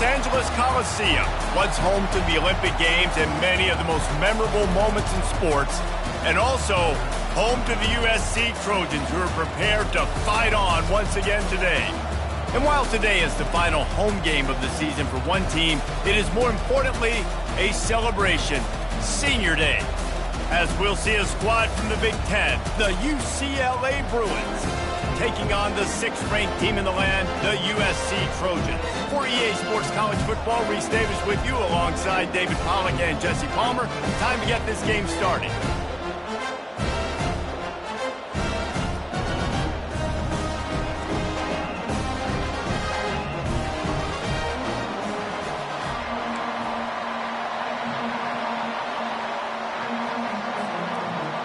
Los Angeles Coliseum, once home to the Olympic Games and many of the most memorable moments in sports, and also home to the USC Trojans, who are prepared to fight on once again today. And while today is the final home game of the season for one team, it is more importantly a celebration, Senior Day, as we'll see a squad from the Big Ten, the UCLA Bruins, taking on the 6th-ranked team in the land, the USC Trojans. For EA Sports College Football, Reese Davis with you alongside David Pollack and Jesse Palmer. Time to get this game started.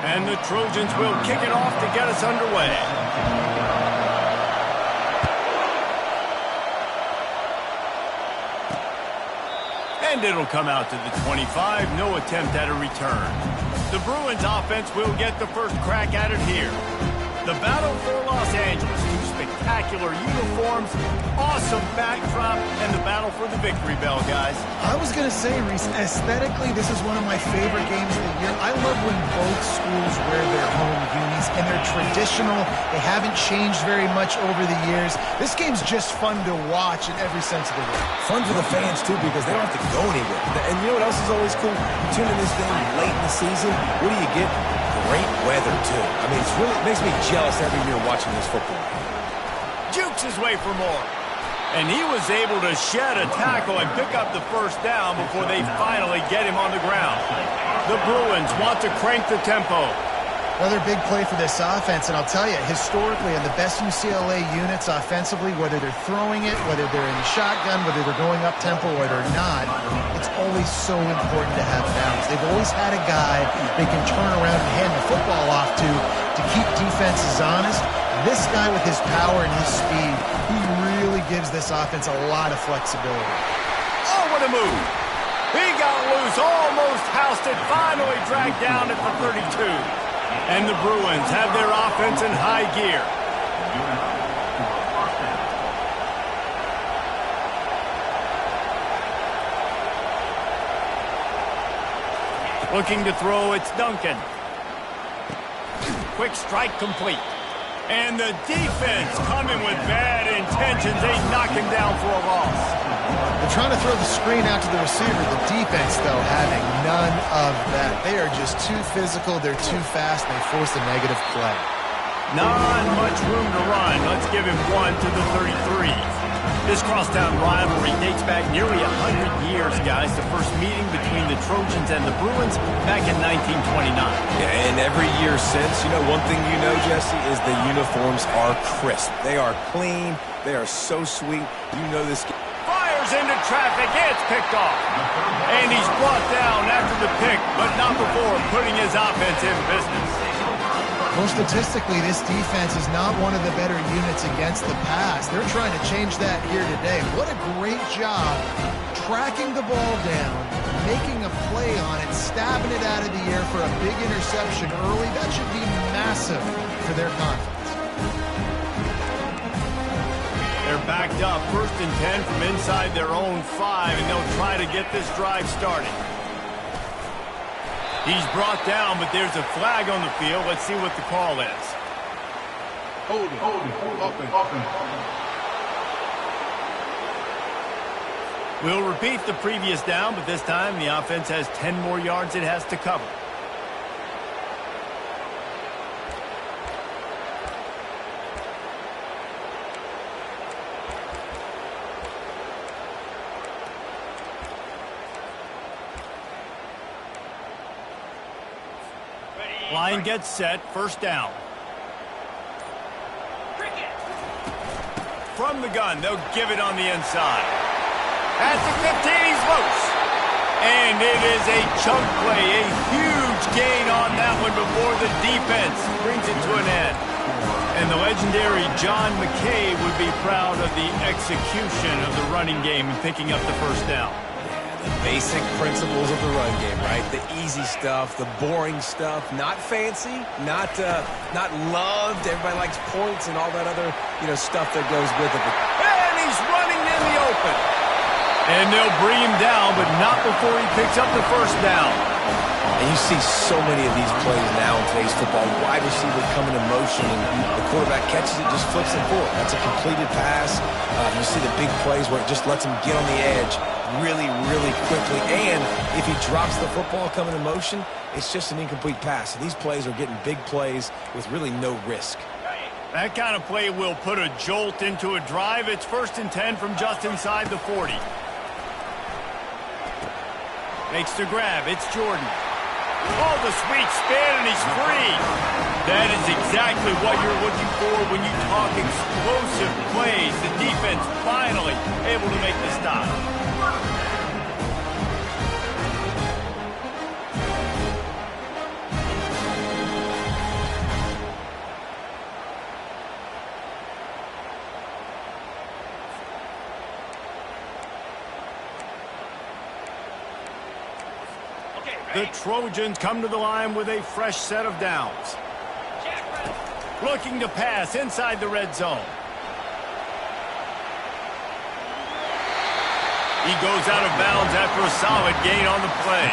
And the Trojans will kick it off to get us underway. And it'll come out to the 25. No attempt at a return. The Bruins offense will get the first crack at it here. The battle for Los Angeles. 2 spectacular uniforms, awesome backdrop, and the battle for the victory bell, guys. I was going to say, Reese, aesthetically, this is one of my favorite games of the year. I love when both schools wear their home unis, and they're traditional. They haven't changed very much over the years. This game's just fun to watch in every sense of the word. Fun for the fans, too, because they don't have to go anywhere. And you know what else is always cool? You tune in this thing late in the season. What do you get? Great weather, too. I mean, it makes me jealous every year watching this football. Jukes his way for more. And he was able to shed a tackle and pick up the first down before they finally get him on the ground. The Bruins want to crank the tempo. Another big play for this offense, and I'll tell you, historically, in the best UCLA units offensively, whether they're throwing it, whether they're in the shotgun, whether they're going up-tempo or they're not, it's always so important to have balance. They've always had a guy they can turn around and hand the football off to keep defenses honest. This guy with his power and his speed, he really gives this offense a lot of flexibility. Oh, what a move! He got loose, almost housed it, finally dragged down at the 32. And the Bruins have their offense in high gear. Looking to throw, it's Duncan. Quick strike complete. And the defense coming with bad intentions. They knock him down for a loss. They're trying to throw the screen out to the receiver. The defense, though, having none of that. They are just too physical. They're too fast. They force a negative play. Not much room to run. Let's give him 1 to the 33. This crosstown rivalry dates back nearly 100 years, guys. The first meeting between the Trojans and the Bruins back in 1929. Yeah, and every year since, you know, one thing you know, Jesse, is the uniforms are crisp. They are clean. They are so sweet. You know this. Fires into traffic. It's picked off. And he's brought down after the pick, but not before putting his offense in business. Well, statistically, this defense is not one of the better units against the pass. They're trying to change that here today. What a great job tracking the ball down, making a play on it, stabbing it out of the air for a big interception early. That should be massive for their confidence. They're backed up, 1st and 10 from inside their own 5, and they'll try to get this drive started. He's brought down, but there's a flag on the field. Let's see what the call is. Hold it. We'll repeat the previous down, but this time the offense has 10 more yards it has to cover. Line gets set, 1st down. From the gun, they'll give it on the inside. At the 15, he's loose. And it is a chunk play, a huge gain on that one before the defense brings it to an end. And the legendary John McKay would be proud of the execution of the running game and picking up the 1st down. Basic principles of the run game, right? The easy stuff, the boring stuff, not fancy, not loved. Everybody likes points and all that other, stuff that goes with it. And he's running in the open. And they'll bring him down, but not before he picks up the first down. And you see so many of these plays now in today's football. Wide receiver coming in motion, and the quarterback catches it, just flips it forward. That's a completed pass. You see the big plays where it just lets him get on the edge really, really quickly. And if he drops the football coming in motion, it's just an incomplete pass. So these plays are getting big plays with really no risk. That kind of play will put a jolt into a drive. It's 1st and 10 from just inside the 40. Makes the grab. It's Jordan. Oh, the sweet spin, and he's free. That is exactly what you're looking for when you talk explosive plays. The defense finally able to make the stop. The Trojans come to the line with a fresh set of downs. Looking to pass inside the red zone. He goes out of bounds after a solid gain on the play.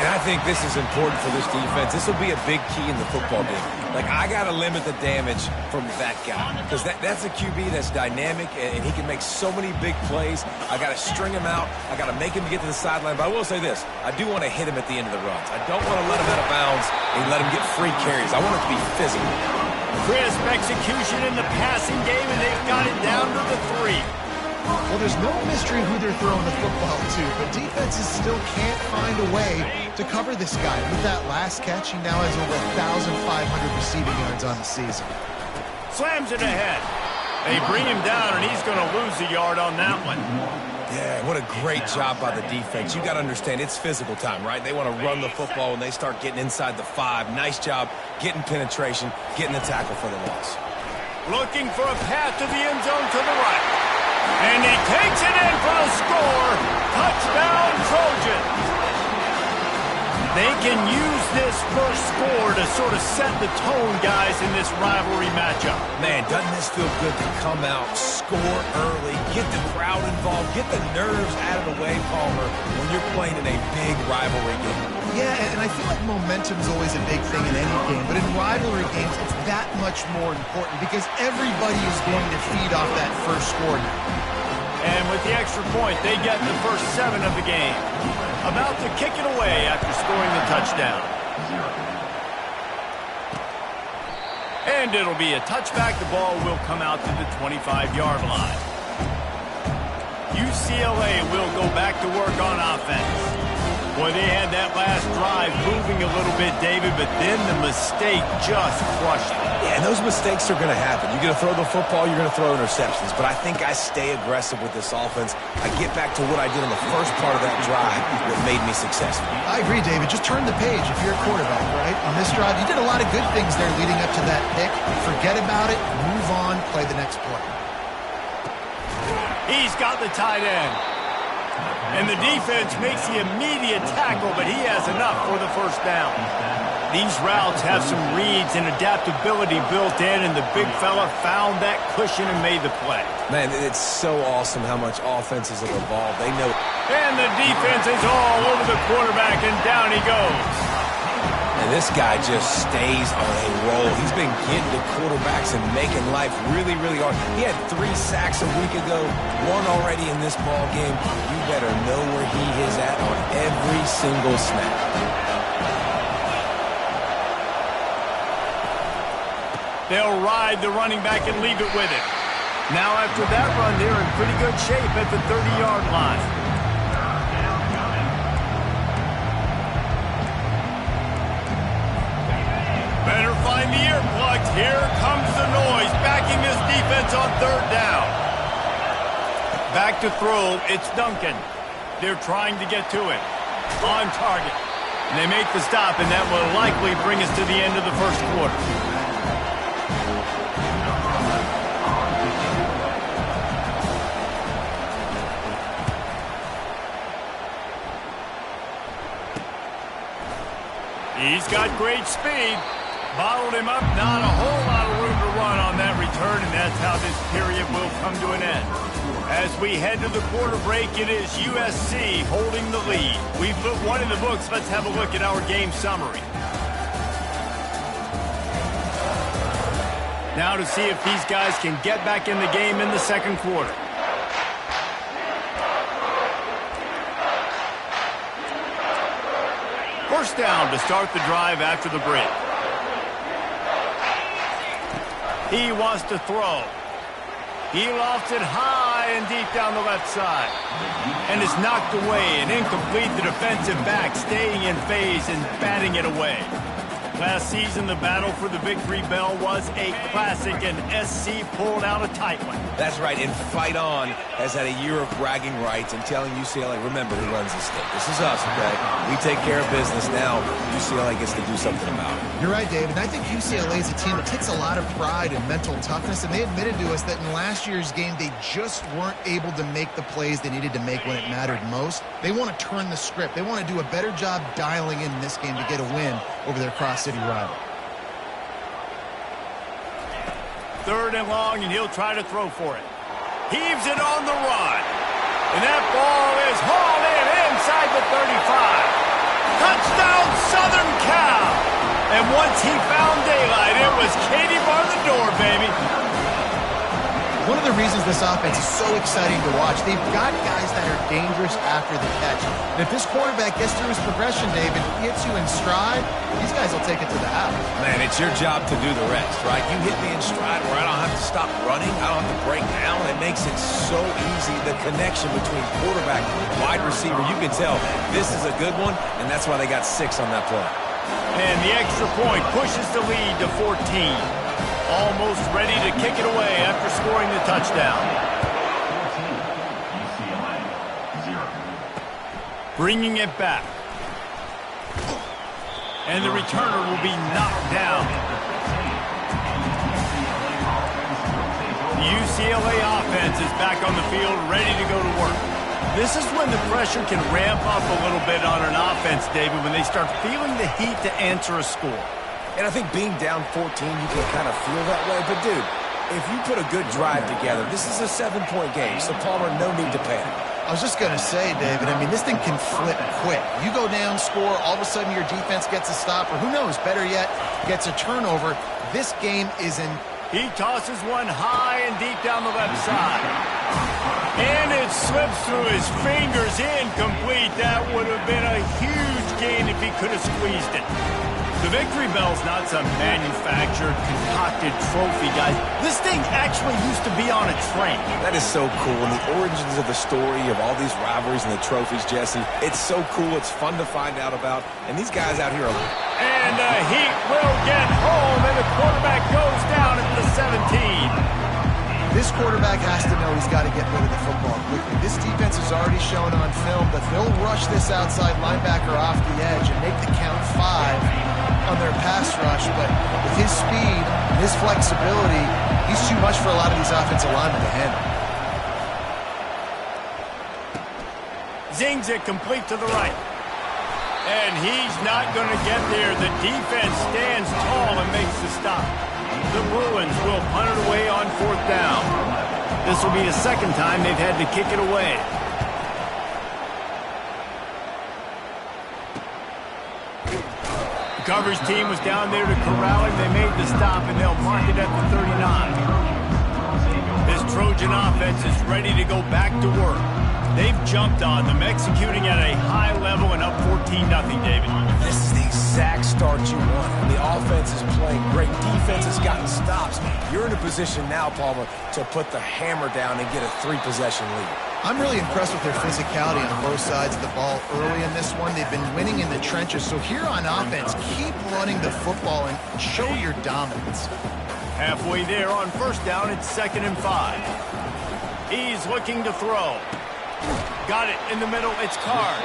And I think this is important for this defense. This will be a big key in the football game. Like, I got to limit the damage from that guy. Because that's a QB that's dynamic, and he can make so many big plays. I got to string him out. I got to make him get to the sideline. But I will say this. I do want to hit him at the end of the runs. I don't want to let him out of bounds and let him get free carries. I want it to be physical. Crisp execution in the passing game, and they've got it down to the 3. Well, there's no mystery who they're throwing the football to, but defenses still can't find a way to cover this guy. With that last catch, he now has over 1,500 receiving yards on the season. Slams it ahead. They bring him down, and he's going to lose a yard on that one. Yeah, what a great job by the defense. You got to understand, it's physical time, right? They want to run the football when they start getting inside the 5. Nice job getting penetration, getting the tackle for the loss. Looking for a path to the end zone to the right. And he takes it in for the score. Touchdown, Trojans. They can use this first score to sort of set the tone, guys, in this rivalry matchup. Man, doesn't this feel good to come out, score early, get the crowd involved, get the nerves out of the way, Palmer, when you're playing in a big rivalry game. Yeah, and I feel like momentum's always a big thing in any game, but in rivalry games, it's that much more important because everybody is going to feed off that first score now. And with the extra point, they get the first 7 of the game. About to kick it away after scoring the touchdown. And it'll be a touchback. The ball will come out to the 25-yard line. UCLA will go back to work on offense. Boy, they had that last drive moving a little bit, David, but then the mistake just crushed them. Yeah, and those mistakes are going to happen. You're going to throw the football, you're going to throw interceptions. But I think I stay aggressive with this offense. I get back to what I did in the first part of that drive that made me successful. I agree, David. Just turn the page if you're a quarterback, right? On this drive, you did a lot of good things there leading up to that pick. Forget about it, move on, play the next play. He's got the tight end. And the defense makes the immediate tackle, but he has enough for the first down. These routes have some reads and adaptability built in, and the big fella found that cushion and made the play. Man, it's so awesome how much offenses have evolved. They know. And the defense is all over the quarterback, and down he goes. And this guy just stays on a roll. He's been getting to quarterbacks and making life really, really hard. He had 3 sacks a week ago, 1 already in this ball game. You better know where he is at on every single snap. They'll ride the running back and leave it with him. Now after that run, they're in pretty good shape at the 30-yard line. Better find the earplugs. Here comes the noise, backing this defense on 3rd down. Back to throw, it's Duncan. They're trying to get to it. On target. And they make the stop, and that will likely bring us to the end of the first quarter. He's got great speed. Bottled him up. Not a whole lot of room to run on that return. return, and that's how this period will come to an end. As we head to the quarter break, it is USC holding the lead. We've put one in the books. Let's have a look at our game summary. Now to see if these guys can get back in the game in the second quarter. First down to start the drive after the break. He wants to throw. He lofts it high and deep down the left side. And is knocked away and incomplete. The defensive back staying in phase and batting it away. Last season, the battle for the victory bell was a classic, and SC pulled out a tight one. That's right, and Fight On has had a year of bragging rights and telling UCLA, remember who runs the state. This is us, okay? We take care of business now. UCLA gets to do something about it. You're right, David. And I think UCLA is a team that takes a lot of pride in mental toughness, and they admitted to us that in last year's game, they just weren't able to make the plays they needed to make when it mattered most. They want to turn the script. They want to do a better job dialing in this game to get a win over their cross-city rival. Third and long, and he'll try to throw for it. Heaves it on the run. And that ball is hauled in inside the 35. Touchdown, Southern Cal. And once he found daylight, it was Katie bar the door, baby. One of the reasons this offense is so exciting to watch, they've got guys that are dangerous after the catch. And if this quarterback gets through his progression, David, gets you in stride, these guys will take it to the house. Man, it's your job to do the rest, right? You hit me in stride where I don't have to stop running. I don't have to break down. It makes it so easy. The connection between quarterback and wide receiver, you can tell this is a good one, and that's why they got 6 on that play. And the extra point pushes the lead to 14. Almost ready to kick it away after scoring the touchdown. Bringing it back. And the returner will be knocked down. The UCLA offense is back on the field, ready to go to work. This is when the pressure can ramp up a little bit on an offense, David, when they start feeling the heat to answer a score. And I think being down 14, you can kind of feel that way. But, dude, if you put a good drive together, this is a 7-point game. So, Palmer, no need to panic. I was just going to say, David, I mean, this thing can flip quick. You go down, score, all of a sudden your defense gets a stop, or who knows, better yet, gets a turnover. This game is in... He tosses one high and deep down the left side. And it slips through his fingers, incomplete. That would have been a huge gain if he could have squeezed it. The victory bell's not some manufactured, concocted trophy, guys. This thing actually used to be on a train. That is so cool. And the origins of the story of all these rivalries and the trophies, Jesse, it's so cool. It's fun to find out about. And these guys out here are... And the Heat will get home, and the quarterback goes down at the 17. This quarterback has to know he's got to get rid of the football quickly. This defense has already shown on film that they'll rush this outside linebacker off the edge and make the count 5 on their pass rush. But with his speed and his flexibility, he's too much for a lot of these offensive linemen to handle. Zings it complete to the right. And he's not going to get there. The defense stands tall and makes the stop. The Bruins will punt it away on 4th down. This will be the second time they've had to kick it away. The coverage team was down there to corral him. They made the stop, and they'll mark it at the 39. This Trojan offense is ready to go back to work. They've jumped on them, executing at a high level and up 14-0, David. This is the exact start you want. The offense is playing great. Defense has gotten stops. You're in a position now, Palmer, to put the hammer down and get a 3-possession lead. I'm really impressed with their physicality on both sides of the ball early in this one. They've been winning in the trenches. So here on offense, keep running the football and show your dominance. Halfway there on 1st down, it's 2nd and 5. He's looking to throw. Got it in the middle. It's Card.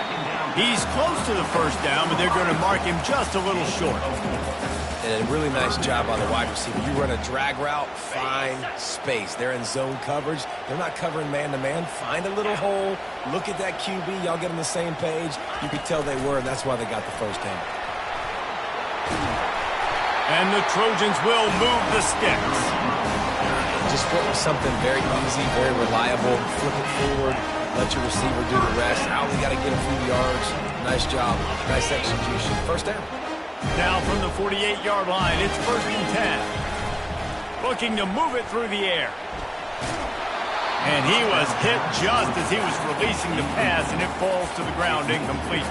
He's close to the 1st down, but they're going to mark him just a little short. And a really nice job by the wide receiver. You run a drag route, find space. They're in zone coverage. They're not covering man-to-man. Find a little hole. Look at that QB. Y'all get on the same page. You could tell they were, and that's why they got the 1st down. And the Trojans will move the sticks. just went with something very easy, very reliable. Flip it forward, let your receiver do the rest. I only got to get a few yards. Nice job, nice execution. First down. Now from the 48-yard line, it's 1st and 10. Looking to move it through the air. And he was hit just as he was releasing the pass, and it falls to the ground incomplete.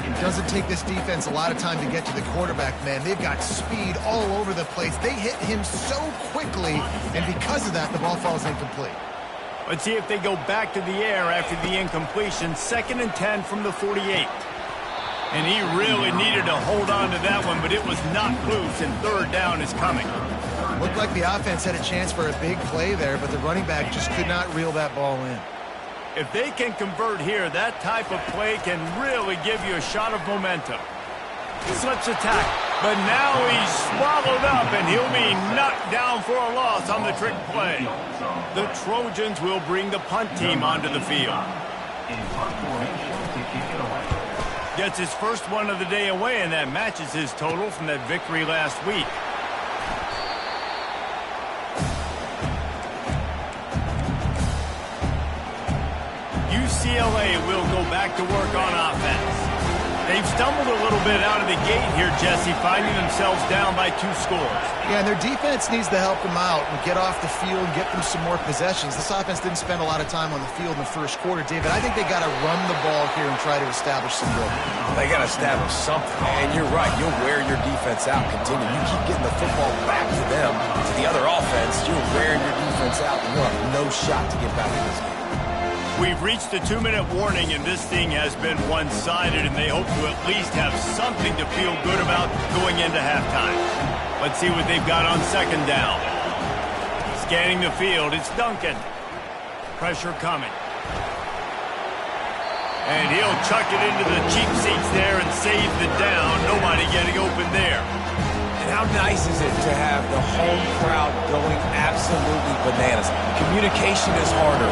It doesn't take this defense a lot of time to get to the quarterback, man. They've got speed all over the place. They hit him so quickly, and because of that, the ball falls incomplete. Let's see if they go back to the air after the incompletion. 2nd and 10 from the 48. And he really needed to hold on to that one, but it was knocked loose, and 3rd down is coming. Looked like the offense had a chance for a big play there, but the running back just could not reel that ball in. If they can convert here, that type of play can really give you a shot of momentum. Slips attack, but now he's swallowed up, and he'll be knocked down for a loss on the trick play. The Trojans will bring the punt team onto the field. Gets his first one of the day away, and that matches his total from that victory last week. UCLA will go back to work on offense. They've stumbled a little bit out of the gate here, Jesse, finding themselves down by 2 scores. Yeah, and their defense needs to help them out and get off the field and get them some more possessions. This offense didn't spend a lot of time on the field in the first quarter, David. I think they got to run the ball here and try to establish some rhythm. They got to establish something, and you're right. You'll wear your defense out. Continue. You keep getting the football back to them, to the other offense. You're wearing your defense out, and you'll have no shot to get back in this game. We've reached the 2-minute warning, and this thing has been one-sided, and they hope to at least have something to feel good about going into halftime. Let's see what they've got on 2nd down. Scanning the field, it's Duncan. Pressure coming. And he'll chuck it into the cheap seats there and save the down. Nobody getting open there. And how nice is it to have the home crowd going absolutely bananas? Communication is harder.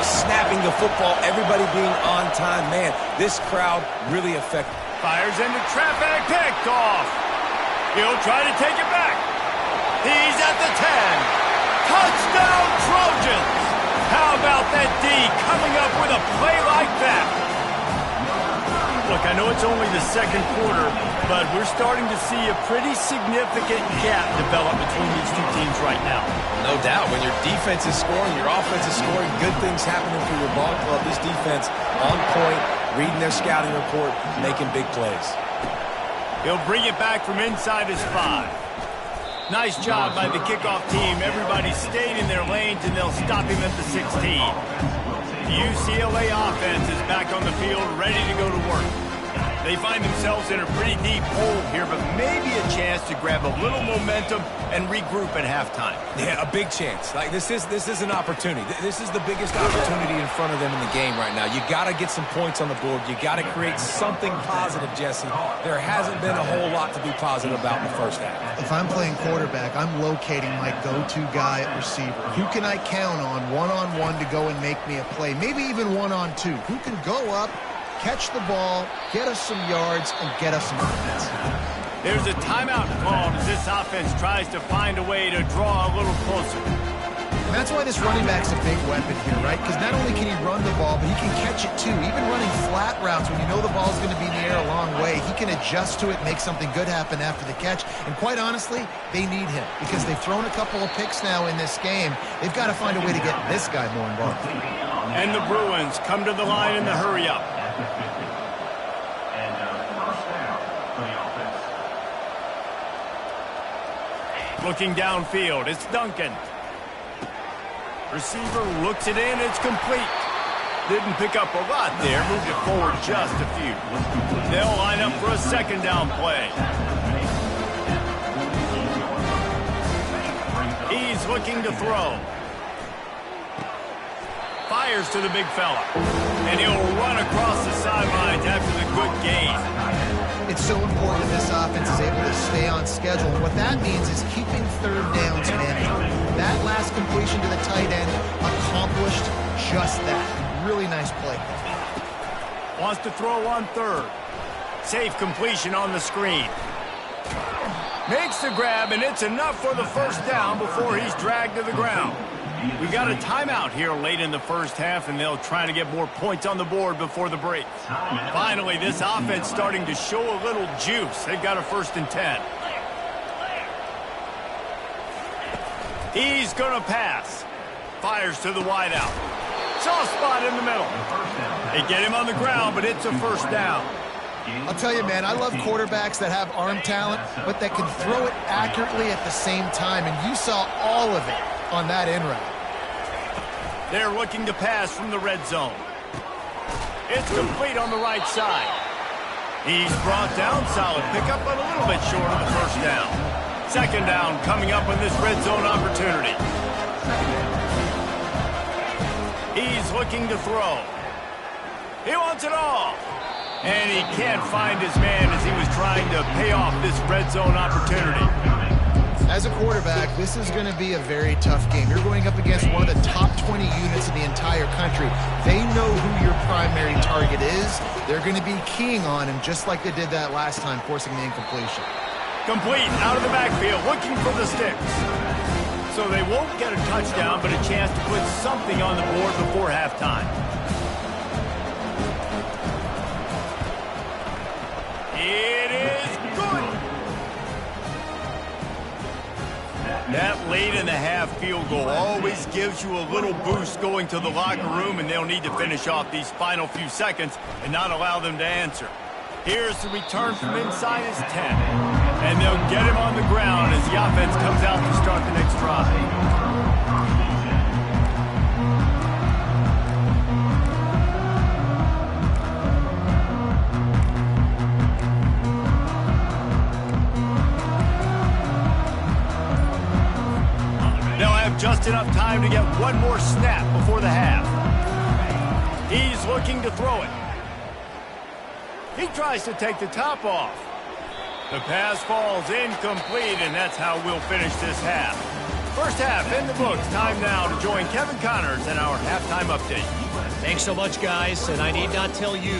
Snapping the football, everybody being on time. Man, this crowd really effective. Fires into traffic, picked off. He'll try to take it back. He's at the 10. Touchdown, Trojans! How about that D coming up with a play like that? Look, I know it's only the 2nd quarter, but we're starting to see a pretty significant gap develop between these 2 teams right now. No doubt. When your defense is scoring, your offense is scoring, good things happening for your ball club. This defense on point, reading their scouting report, making big plays. He'll bring it back from inside his 5. Nice job by the kickoff team. Everybody stayed in their lanes, and they'll stop him at the 16. The UCLA offense is back on the field, ready to go to work. They find themselves in a pretty deep hole here, but maybe a chance to grab a little momentum and regroup at halftime. Yeah, a big chance. Like this is an opportunity. This is the biggest opportunity in front of them in the game right now. You got to get some points on the board. You got to create something positive, Jesse. There hasn't been a whole lot to be positive about in the first half. If I'm playing quarterback, I'm locating my go-to guy at receiver. Who can I count on one-on-one to go and make me a play? Maybe even one-on-two. Who can go up, catch the ball, get us some yards, and get us some offense. There's a timeout called as this offense tries to find a way to draw a little closer. And that's why this running back's a big weapon here, right? Because not only can he run the ball, but he can catch it too. Even running flat routes when you know the ball's going to be in the air a long way, he can adjust to it, make something good happen after the catch. And quite honestly, they need him because they've thrown a couple of picks now in this game. They've got to find a way to get this guy more involved. And the Bruins come to the line in the hurry-up. Looking downfield, it's Duncan. Receiver looks it in, it's complete. Didn't pick up a lot there, moved it forward just a few. They'll line up for a 2nd down play. He's looking to throw. Fires to the big fella. And he'll run across the sidelines after the good gain. It's so important this offense is able to stay on schedule. And what that means is keeping 3rd downs manageable. That last completion to the tight end accomplished just that. Really nice play. Wants to throw on 3rd. Safe completion on the screen. Makes the grab, and it's enough for the 1st down before he's dragged to the ground. We got a timeout here late in the first half, and they'll try to get more points on the board before the break. Finally, this offense starting to show a little juice. They've got a 1st and 10. He's going to pass. Fires to the wideout. Soft spot in the middle. They get him on the ground, but it's a 1st down. I'll tell you, man, I love quarterbacks that have arm talent, but that can throw it accurately at the same time, and you saw all of it on that in route. They're looking to pass from the red zone. It's complete on the right side. He's brought down, solid pickup, but a little bit short of the 1st down. 2nd down coming up on this red zone opportunity. He's looking to throw. He wants it all. And he can't find his man as he was trying to pay off this red zone opportunity. As a quarterback, this is going to be a very tough game. You're going up against one of the top 20 units in the entire country. They know who your primary target is. They're going to be keying on him just like they did that last time, forcing the incompletion. Complete out of the backfield, looking for the sticks. So they won't get a touchdown, but a chance to put something on the board before halftime. It is good. That late in the half field goal always gives you a little boost going to the locker room, and they'll need to finish off these final few seconds and not allow them to answer. Here's the return from inside his 10. And they'll get him on the ground as the offense comes out to start the next drive. Just enough time to get one more snap before the half. He's looking to throw it. He tries to take the top off. The pass falls incomplete, and that's how we'll finish this half. First half in the books. Time now to join Kevin Connors in our halftime update. Thanks so much, guys, and I need not tell you,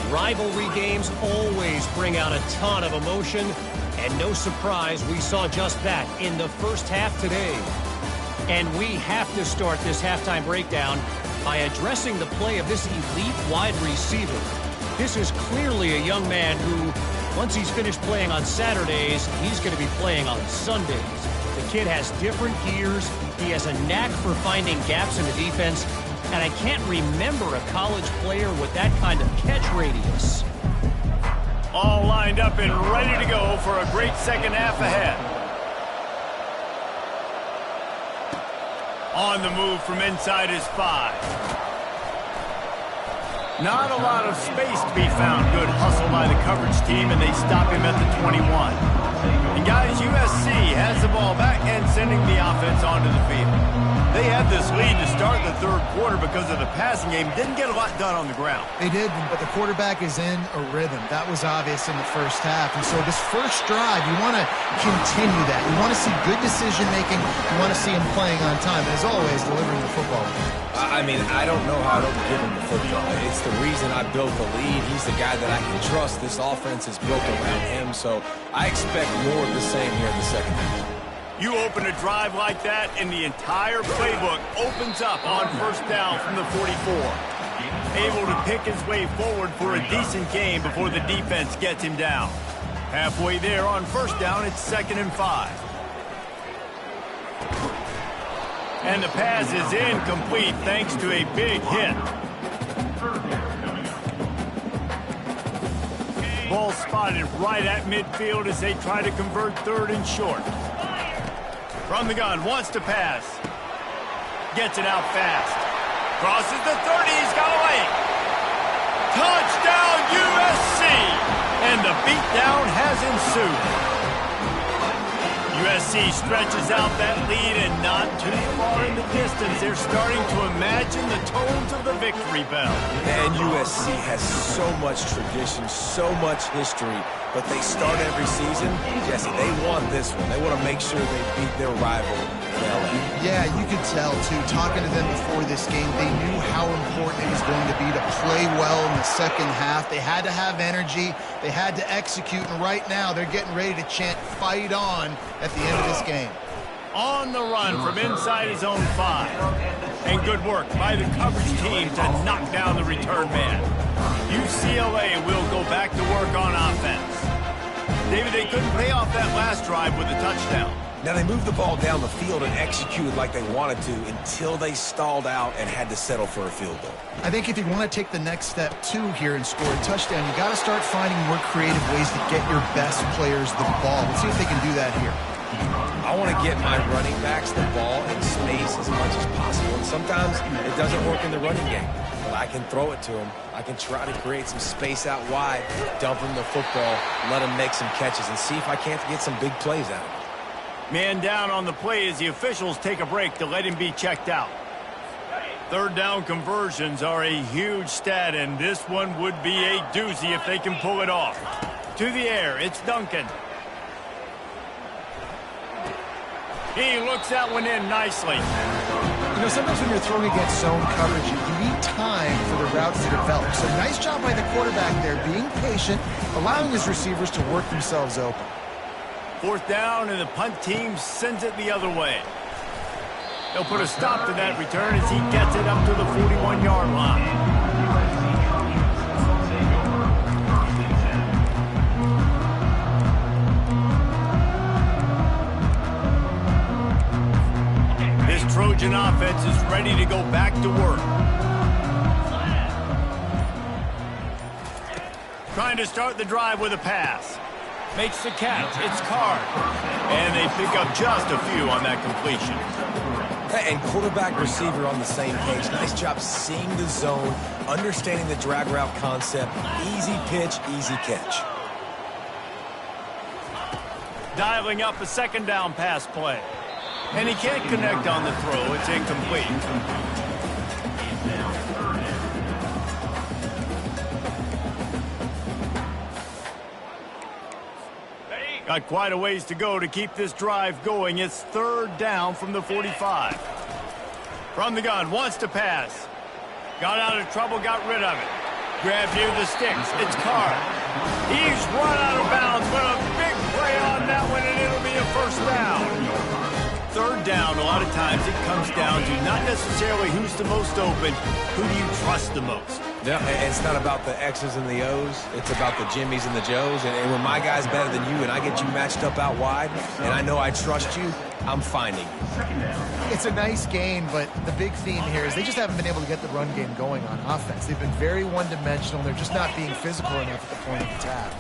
rivalry games always bring out a ton of emotion, and no surprise, we saw just that in the first half today. And we have to start this halftime breakdown by addressing the play of this elite wide receiver. This is clearly a young man who, once he's finished playing on Saturdays, he's going to be playing on Sundays. The kid has different gears. He has a knack for finding gaps in the defense. And I can't remember a college player with that kind of catch radius. All lined up and ready to go for a great second half ahead. On the move from inside his 5. Not a lot of space to be found. Good hustle by the coverage team, and they stop him at the 21. And guys, USC has the ball back and sending the offense onto the field. They had this lead to start the third quarter because of the passing game. Didn't get a lot done on the ground. They did, but the quarterback is in a rhythm. That was obvious in the first half. And so this first drive, you want to continue that. You want to see good decision-making. You want to see him playing on time. And as always, delivering the football. I mean, I don't know how I don't give him the football. It's the reason I built the lead. He's the guy that I can trust. This offense is built around him, so I expect more of the same here in the second half. You open a drive like that, and the entire playbook opens up on first down from the 44. Able to pick his way forward for a decent gain before the defense gets him down. Halfway there on first down, it's 2nd and 5. And the pass is incomplete thanks to a big hit. Ball spotted right at midfield as they try to convert 3rd and short. From the gun, wants to pass. Gets it out fast. Crosses the 30, he's got away. Touchdown USC! And the beatdown has ensued. USC stretches out that lead, and not too far in the distance, they're starting to imagine the tones of the victory bell. And USC has so much tradition, so much history, but they start every season. Jesse, they want this one. They want to make sure they beat their rival in LA. Yeah, you could tell, too. Talking to them before this game, they knew how important it was going to be to play well in the second half. They had to have energy. They had to execute, and right now they're getting ready to chant "fight on" at the end of this game. on the run from inside his own 5. And good work by the coverage team to knock down the return man. UCLA will go back to work on offense. David, they couldn't pay off that last drive with a touchdown. Now, they moved the ball down the field and executed like they wanted to until they stalled out and had to settle for a field goal. I think if you want to take the next step, too, here and score a touchdown, you got to start finding more creative ways to get your best players the ball. Let's see if they can do that here. I want to get my running backs the ball in space as much as possible. And sometimes it doesn't work in the running game. But I can throw it to them. I can try to create some space out wide, dump them the football, let them make some catches, and see if I can't get some big plays out of it. Man down on the play as the officials take a break to let him be checked out. Third down conversions are a huge stat, and this one would be a doozy if they can pull it off. To the air, it's Duncan. He looks that one in nicely. You know, sometimes when you're throwing against zone coverage, you need time for the routes to develop. So nice job by the quarterback there, being patient, allowing his receivers to work themselves open. Fourth down, and the punt team sends it the other way. They'll put a stop to that return as he gets it up to the 41-yard line. This Trojan offense is ready to go back to work. Trying to start the drive with a pass. Makes the catch. It's Card. And they pick up just a few on that completion. And quarterback receiver on the same page. Nice job seeing the zone, understanding the drag route concept. Easy pitch, easy catch. Dialing up a second down pass play. And he can't connect on the throw. It's incomplete. Got quite a ways to go to keep this drive going. It's third down from the 45. From the gun, wants to pass. Got out of trouble, got rid of it. Grabbed near the sticks. It's Card. He's run out of bounds, but a big play on that one, and it'll be a first down. Third down, a lot of times it comes down to not necessarily who's the most open, who do you trust the most? Yeah, it's not about the X's and the O's. It's about the Jimmys and the Joes. And when my guy's better than you and I get you matched up out wide and I know I trust you, I'm finding you. It's a nice gain, but the big theme here is they just haven't been able to get the run game going on offense. They've been very one-dimensional. They're just not being physical enough at the point of attack.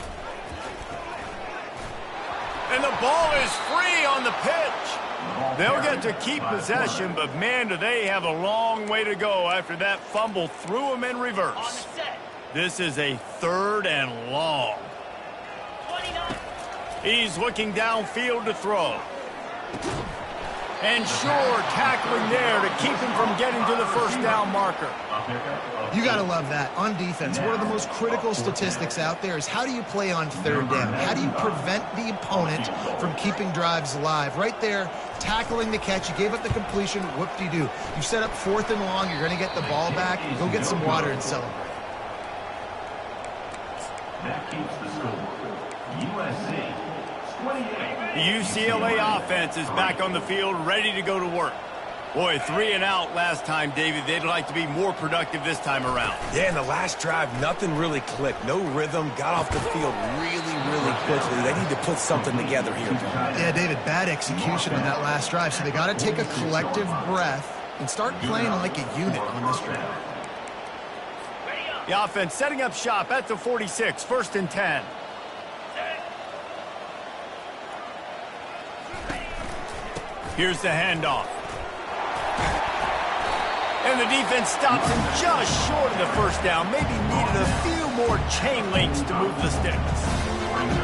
And the ball is free on the pitch. They'll get to keep possession, but man, do they have a long way to go after that fumble threw them in reverse. This is a third and long. He's looking downfield to throw. And sure, tackling there to keep him from getting to the first down marker. You got to love that. On defense, one of the most critical statistics out there is how do you play on third down? How do you prevent the opponent from keeping drives alive? Right there, tackling the catch. You gave up the completion. Whoop-de-doo. You set up fourth and long. You're going to get the ball back. You go get some water and celebrate. That keeps the score. USC 28. The UCLA offense is back on the field, ready to go to work. Boy, 3 and out last time, David. They'd like to be more productive this time around. Yeah, in the last drive, nothing really clicked. No rhythm. Got off the field really quickly. They need to put something together here. Yeah, David, bad execution on that last drive. So they got to take a collective breath and start playing like a unit on this drive. The offense setting up shop at the 46, first and 10. Here's the handoff. And the defense stops him just short of the first down. Maybe needed a few more chain links to move the sticks.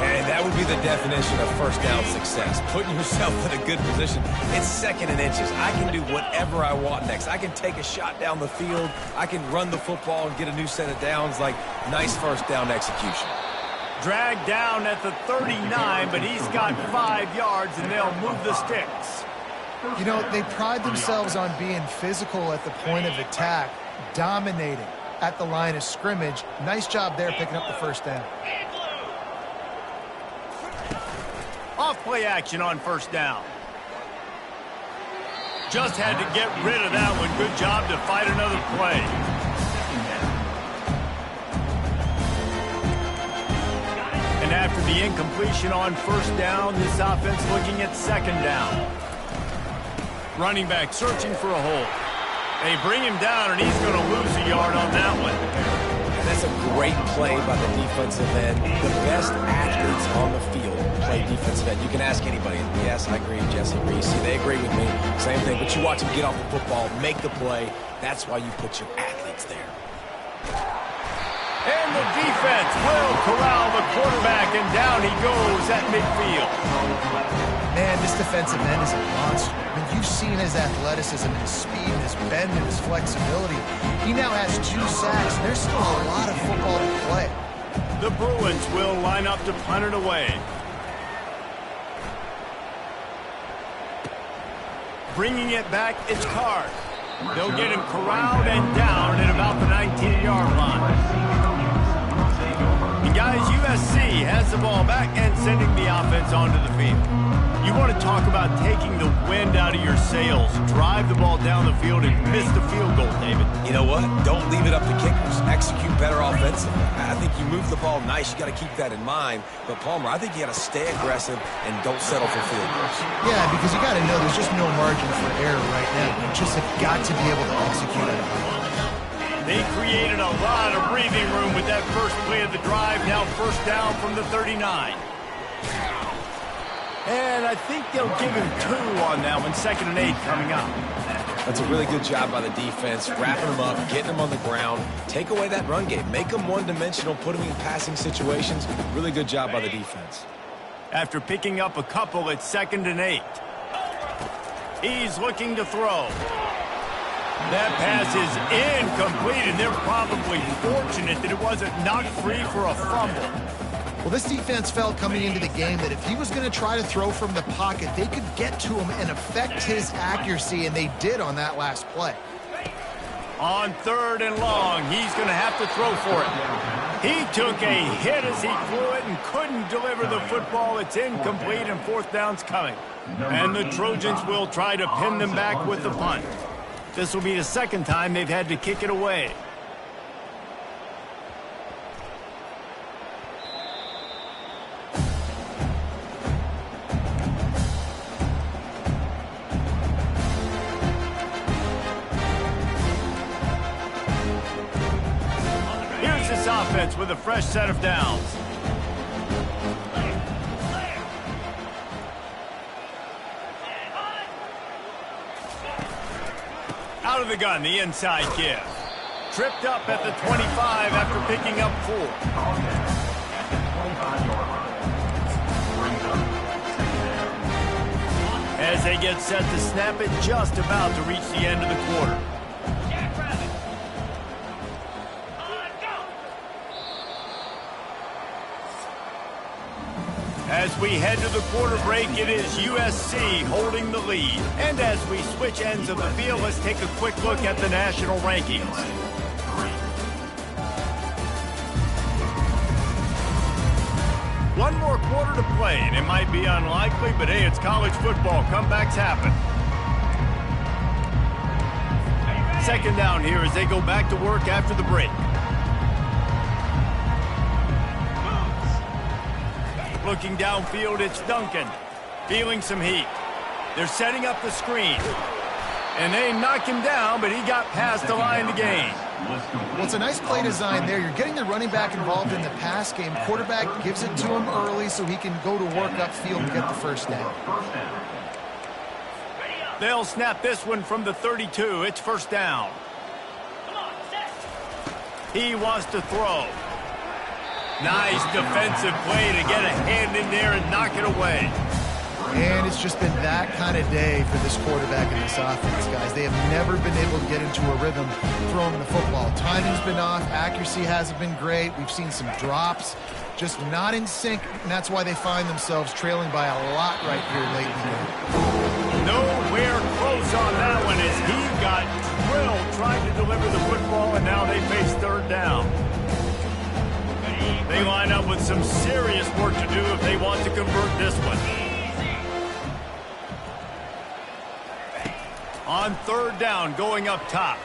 And that would be the definition of first down success. Putting yourself in a good position. It's second and inches. I can do whatever I want next. I can take a shot down the field. I can run the football and get a new set of downs. Like, nice first down execution. Dragged down at the 39, but he's got 5 yards, and they'll move the sticks. You know, they pride themselves on being physical at the point of attack, dominating at the line of scrimmage. Nice job there picking up the first down. Off play action on first down. Just had to get rid of that one. Good job to fight another play. And after the incompletion on first down, this offense looking at second down. Running back searching for a hole. They bring him down, and he's going to lose a yard on that one. And that's a great play by the defensive end. The best athletes on the field play defensive end. You can ask anybody. Yes, I agree. Jesse, Reese, they agree with me. Same thing. But you watch them get off the football, make the play. That's why you put your athletes there. And the defense will corral the quarterback, and down he goes at midfield. Man, this defensive end is a monster. I mean, you've seen his athleticism, his speed, his bend, and his flexibility. He now has 2 sacks, and there's still a lot of football to play. The Bruins will line up to punt it away. Bringing it back, it's Card. They'll get him corralled and down at about the 19-yard line. And guys, USC has the ball back and sending the offense onto the field. You want to talk about taking the wind out of your sails. Drive the ball down the field and miss the field goal, David. You know what? Don't leave it up to kickers. Execute better offensively. I think you move the ball nice. You got to keep that in mind. But, Palmer, I think you got to stay aggressive and don't settle for field goals. Yeah, because you got to know there's just no margin for error right now. You just have got to be able to execute it. They created a lot of breathing room with that first play of the drive. Now first down from the 39. And I think they'll give him 2 on that one. 2nd and 8 coming up. That's a really good job by the defense, wrapping them up, getting them on the ground. Take away that run game. Make them one-dimensional, put them in passing situations. Really good job by the defense. After picking up a couple, it's 2nd and 8. He's looking to throw. That pass is incomplete, and they're probably fortunate that it wasn't knocked free for a fumble. Well, this defense felt coming into the game that if he was going to try to throw from the pocket, they could get to him and affect his accuracy, and they did on that last play. On 3rd and long, he's going to have to throw for it. He took a hit as he threw it and couldn't deliver the football. It's incomplete, and 4th down's coming. And the Trojans will try to pin them back with the punt. This will be the 2nd time they've had to kick it away. Here's this offense with a fresh set of downs. Out of the gun, the inside give. Tripped up at the 25 after picking up 4. As they get set to snap it, just about to reach the end of the quarter. As we head to the quarter break, it is USC holding the lead. And as we switch ends of the field, let's take a quick look at the national rankings. One more quarter to play, and it might be unlikely, but hey, it's college football. Comebacks happen. 2nd down here as they go back to work after the break. Looking downfield, it's Duncan. Feeling some heat. They're setting up the screen. And they knock him down, but he got past the line to gain. Well, it's a nice play design there. You're getting the running back involved in the pass game. Quarterback gives it to him early so he can go to work upfield and get the 1st down. They'll snap this one from the 32. It's 1st down. He wants to throw. Nice defensive play to get a hand in there and knock it away. And it's just been that kind of day for this quarterback and this offense, guys. They have never been able to get into a rhythm throwing the football. Timing's been off. Accuracy hasn't been great. We've seen some drops. Just not in sync, and that's why they find themselves trailing by a lot right here late in the game. Nowhere close on that one as he got drilled trying to deliver the football, and now they face 3rd down. They line up with some serious work to do if they want to convert this one. On third down, going up top.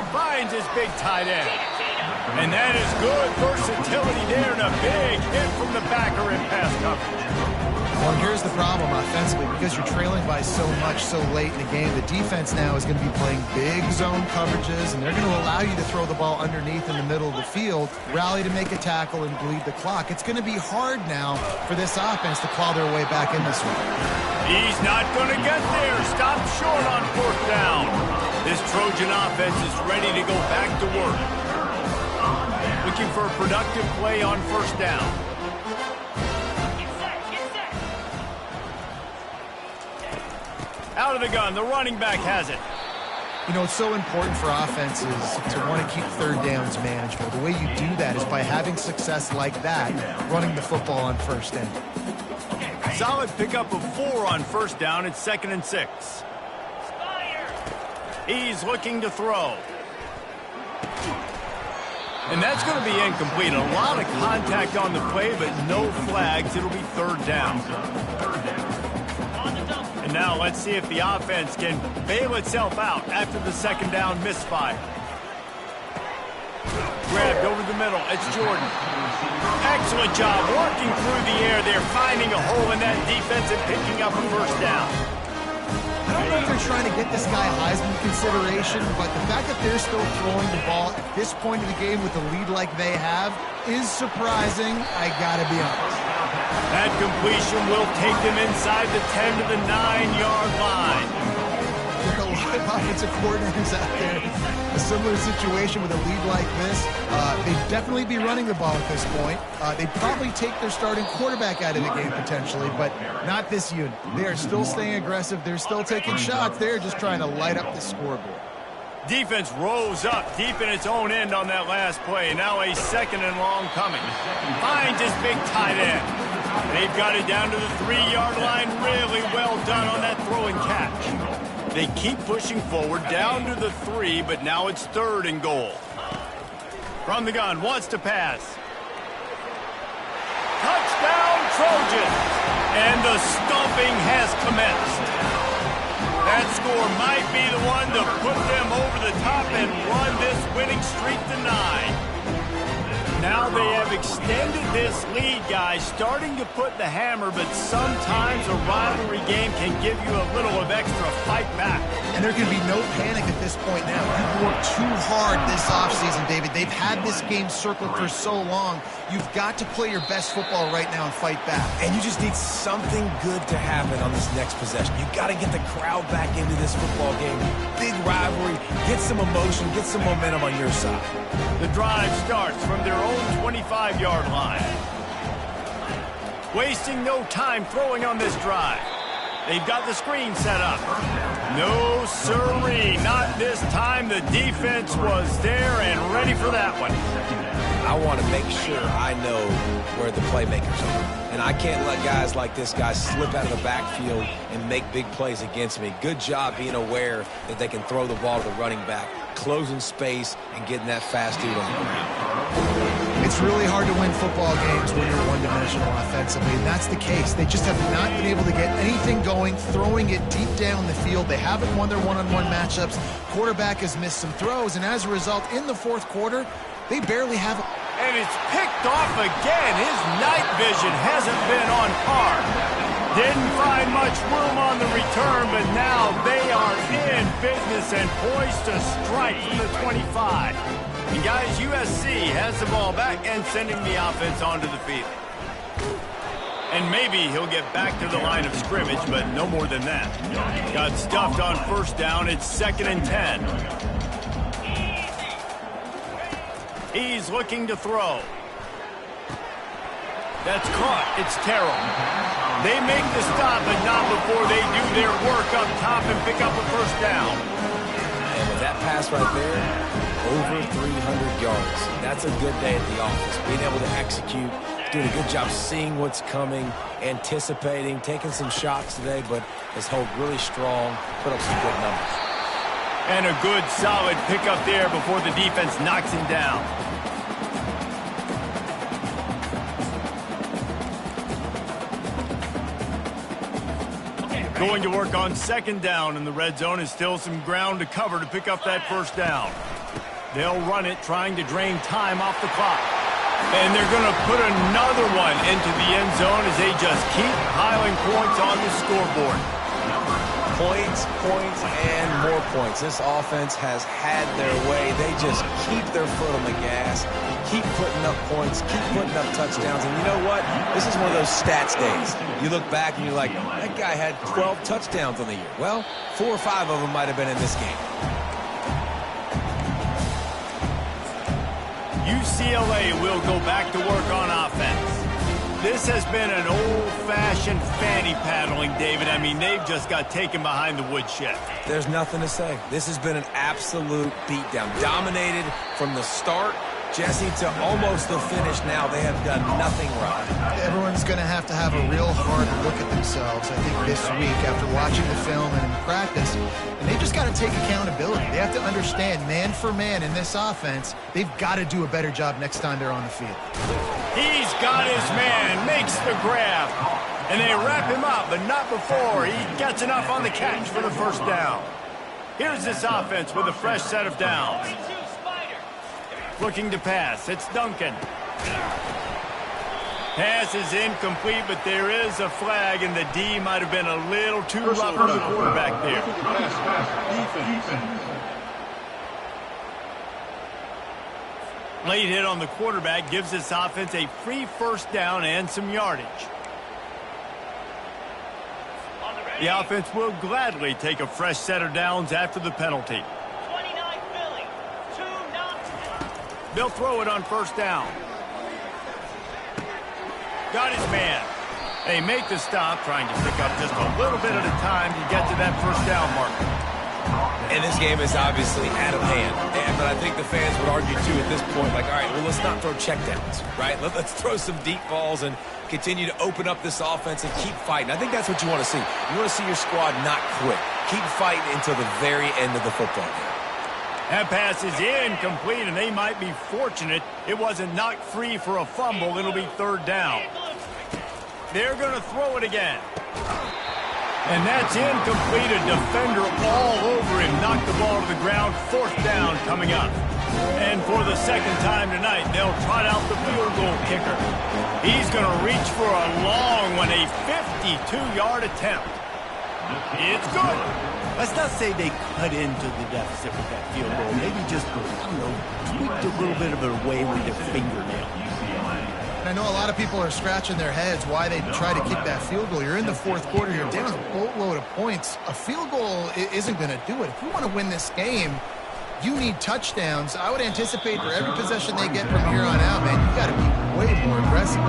Finds his big tight end. And that is good versatility there and a big hit from the backer in pass coverage. Well, here's the problem offensively. Because you're trailing by so much so late in the game, the defense now is going to be playing big zone coverages, and they're going to allow you to throw the ball underneath in the middle of the field, rally to make a tackle, and bleed the clock. It's going to be hard now for this offense to claw their way back in this one. He's not going to get there. Stop short on fourth down. This Trojan offense is ready to go back to work. Looking for a productive play on first down. Out of the gun, the running back has it. You know, it's so important for offenses to want to keep third downs manageable. The way you do that is by having success like that, running the football on first down. Solid pickup of 4 on first down. It's 2nd and 6. He's looking to throw. And that's going to be incomplete. A lot of contact on the play, but no flags. It'll be third down. And now let's see if the offense can bail itself out after the second down misfire. Grabbed over the middle. It's Jordan. Excellent job working through the air there, finding a hole in that defense and picking up a first down. I don't know if they're trying to get this guy Heisman consideration, but the fact that they're still throwing the ball at this point of the game with a lead like they have is surprising, I gotta be honest. That completion will take them inside the 10 to the 9-yard line. There are a lot of offensive coordinators out there. A similar situation with a lead like this. They'd definitely be running the ball at this point. They'd probably take their starting quarterback out of the game potentially, but not this unit. They are still staying aggressive. They're still taking shots. They're just trying to light up the scoreboard. Defense rose up deep in its own end on that last play. Now a 2nd and long coming. Finds his big tight end. They've got it down to the 3-yard line. Really well done on that throw and catch. They keep pushing forward down to the 3, but now it's 3rd and goal. From the gun, wants to pass. Touchdown, Trojans! And the stomping has commenced. That score might be the one to put them over the top and run this winning streak to 9. Now they have extended this lead, guys, starting to put the hammer, but sometimes a rivalry game can give you a little of extra fight back. And there can be no panic at this point now. You've worked too hard this offseason, David. They've had this game circled for so long. You've got to play your best football right now and fight back. And you just need something good to happen on this next possession. You've got to get the crowd back into this football game. Big rivalry. Get some emotion. Get some momentum on your side. The drive starts from their own 25-yard line. Wasting no time throwing on this drive. They've got the screen set up. No sirree, not this time. The defense was there and ready for that one. I want to make sure I know where the playmakers are. And I can't let guys like this guy slip out of the backfield and make big plays against me. Good job being aware that they can throw the ball to the running back, closing space, and getting that fast dude on the ground. It's really hard to win football games when you're one-dimensional offensively, and that's the case. They just have not been able to get anything going, throwing it deep down the field. They haven't won their one-on-one matchups. Quarterback has missed some throws, and as a result, in the fourth quarter, they barely have... And it's picked off again. His night vision hasn't been on par. Didn't find much room on the return, but now they are in business and poised to strike from the 25. And guys, USC has the ball back and sending the offense onto the field. And maybe he'll get back to the line of scrimmage, but no more than that. Got stuffed on first down. It's 2nd and 10. He's looking to throw. That's caught. It's Terrell. They make the stop, but not before they do their work up top and pick up a first down. And with that pass right there, over 300 yards. That's a good day at the office. Being able to execute, doing a good job seeing what's coming, anticipating, taking some shots today, but has held really strong, put up some good numbers. And a good, solid pickup there before the defense knocks him down. Going to work on second down in the red zone, and still some ground to cover to pick up that first down. They'll run it, trying to drain time off the clock. And they're going to put another one into the end zone as they just keep piling points on the scoreboard. Points, points, and more points. This offense has had their way. They just keep their foot on the gas, keep putting up points, keep putting up touchdowns. And you know what? This is one of those stats days. You look back and you're like, that guy had 12 touchdowns on the year. Well, 4 or 5 of them might have been in this game. UCLA will go back to work on offense. This has been an old-fashioned fanny paddling, David. I mean, they've just got taken behind the woodshed. There's nothing to say. This has been an absolute beatdown. Dominated from the start, Jesse, to almost the finish now. They have done nothing right. Everyone's going to have a real hard look at themselves, I think, this week after watching the film and in practice. And they just got to take accountability. They have to understand, man for man in this offense, they've got to do a better job next time they're on the field. He's got his man, makes the grab. And they wrap him up, but not before he gets enough on the catch for the first down. Here's this offense with a fresh set of downs. Looking to pass. It's Duncan. Pass is incomplete, but there is a flag, and the D might have been a little too rough for the quarterback there. Late hit on the quarterback gives this offense a free first down and some yardage. The offense will gladly take a fresh set of downs after the penalty. They'll throw it on first down. Got his man. They make the stop, trying to pick up just a little bit at a time to get to that first down marker. And this game is obviously out of hand. But I think the fans would argue, too, at this point, like, all right, well, let's not throw checkdowns, right? Let's throw some deep balls and continue to open up this offense and keep fighting. I think that's what you want to see. You want to see your squad not quit. Keep fighting until the very end of the football game. That pass is incomplete, and they might be fortunate it wasn't knocked free for a fumble. It'll be third down. They're going to throw it again. And that's incomplete. A defender all over him. Knocked the ball to the ground. Fourth down coming up. And for the second time tonight, they'll trot out the field goal kicker. He's going to reach for a long one, a 52-yard attempt. It's good. Let's not say they cut into the deficit with that field goal. Maybe just, tweaked a little bit of it away with their fingernail. And I know a lot of people are scratching their heads why they try to kick that field goal. You're in the fourth quarter. You're down a boatload of points. A field goal isn't going to do it. If you want to win this game, you need touchdowns. I would anticipate for every possession they get from here on out, man, you got to be way more aggressive.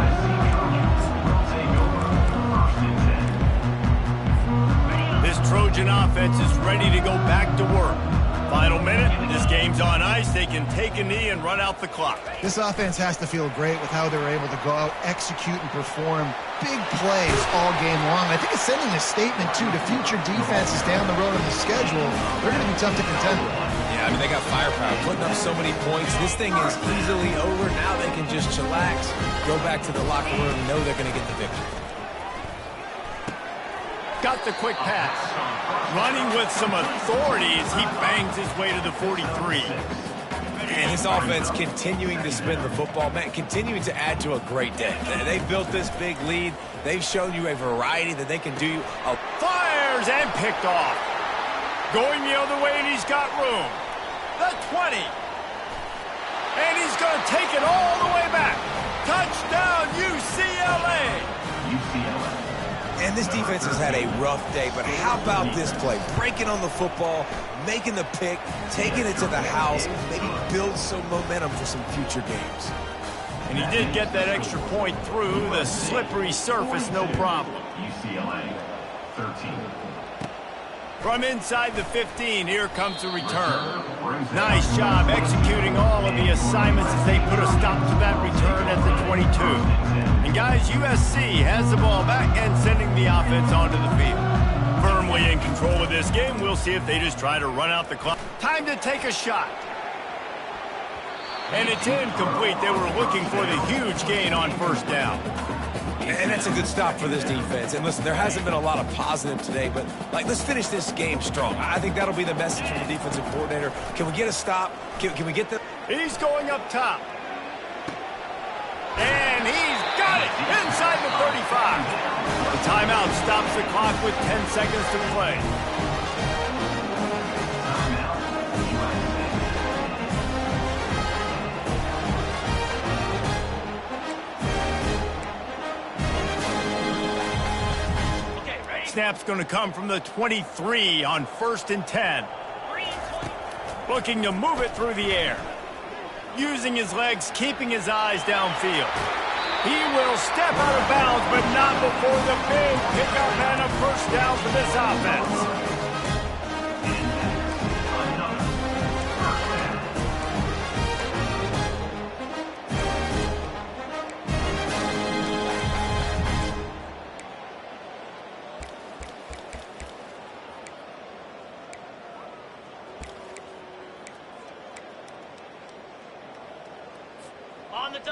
This Trojan offense is ready to go back to work. Final minute, this game's on ice. They can take a knee and run out the clock. This offense has to feel great with how they're able to go out, execute, and perform big plays all game long. I think it's sending a statement, too, to future defenses down the road on the schedule. They're going to be tough to contend with. Yeah, I mean, they got firepower, putting up so many points. This thing is easily over. Now they can just chillax, go back to the locker room, know they're going to get the victory. Got the quick pass. Running with some authority as he bangs his way to the 43. And this offense continuing to spin the football, man, continuing to add to a great day. They built this big lead. They've shown you a variety that they can do. Fires and picked off. Going the other way, and he's got room. The 20. And he's going to take it all the way back. Touchdown, UCLA. UCLA. And this defense has had a rough day, but how about this play? Breaking on the football, making the pick, taking it to the house, maybe build some momentum for some future games. And he did get that extra point through the slippery surface, no problem. UCLA, 13. From inside the 15, here comes the return. Nice job executing all of the assignments as they put a stop to that return at the 22. And guys, USC has the ball back and sending the offense onto the field. Firmly in control of this game. We'll see if they just try to run out the clock. Time to take a shot. And it's incomplete. They were looking for the huge gain on first down. And that's a good stop for this defense. And listen, there hasn't been a lot of positive today, but let's finish this game strong. I think that'll be the message from the defensive coordinator. Can we get a stop? Can we get the... He's going up top. And he's got it inside the 35. The timeout stops the clock with 10 seconds to play. Snap's going to come from the 23 on 1st and 10. Looking to move it through the air. Using his legs, keeping his eyes downfield. He will step out of bounds, but not before the big pickup and a first down for this offense.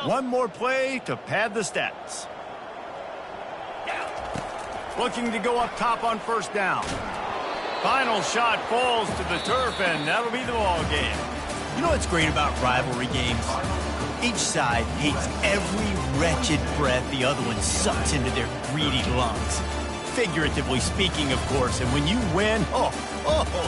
One more play to pad the stats. Looking to go up top on 1st down. Final shot falls to the turf, and that'll be the ball game. You know what's great about rivalry games? Each side hates every wretched breath the other one sucks into their greedy lungs. Figuratively speaking, of course, and when you win, oh,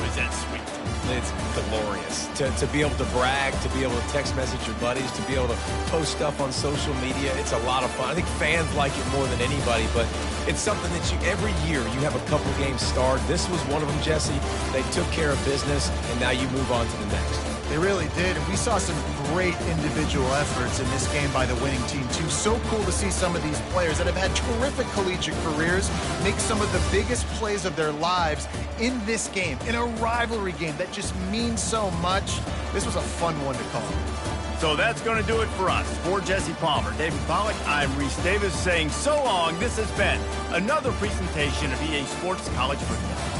is that sweet. It's glorious to be able to brag, to be able to text message your buddies, to be able to post stuff on social media. It's a lot of fun. I think fans like it more than anybody, but it's something that every year you have a couple games starred. This was one of them, Jesse. They took care of business, and now you move on to the next. They really did, and we saw some great individual efforts in this game by the winning team, too. So cool to see some of these players that have had terrific collegiate careers make some of the biggest plays of their lives in this game, in a rivalry game that just means so much. This was a fun one to call. So that's going to do it for us. For Jesse Palmer, David Pollack, I'm Reese Davis saying so long. This has been another presentation of EA Sports College Football.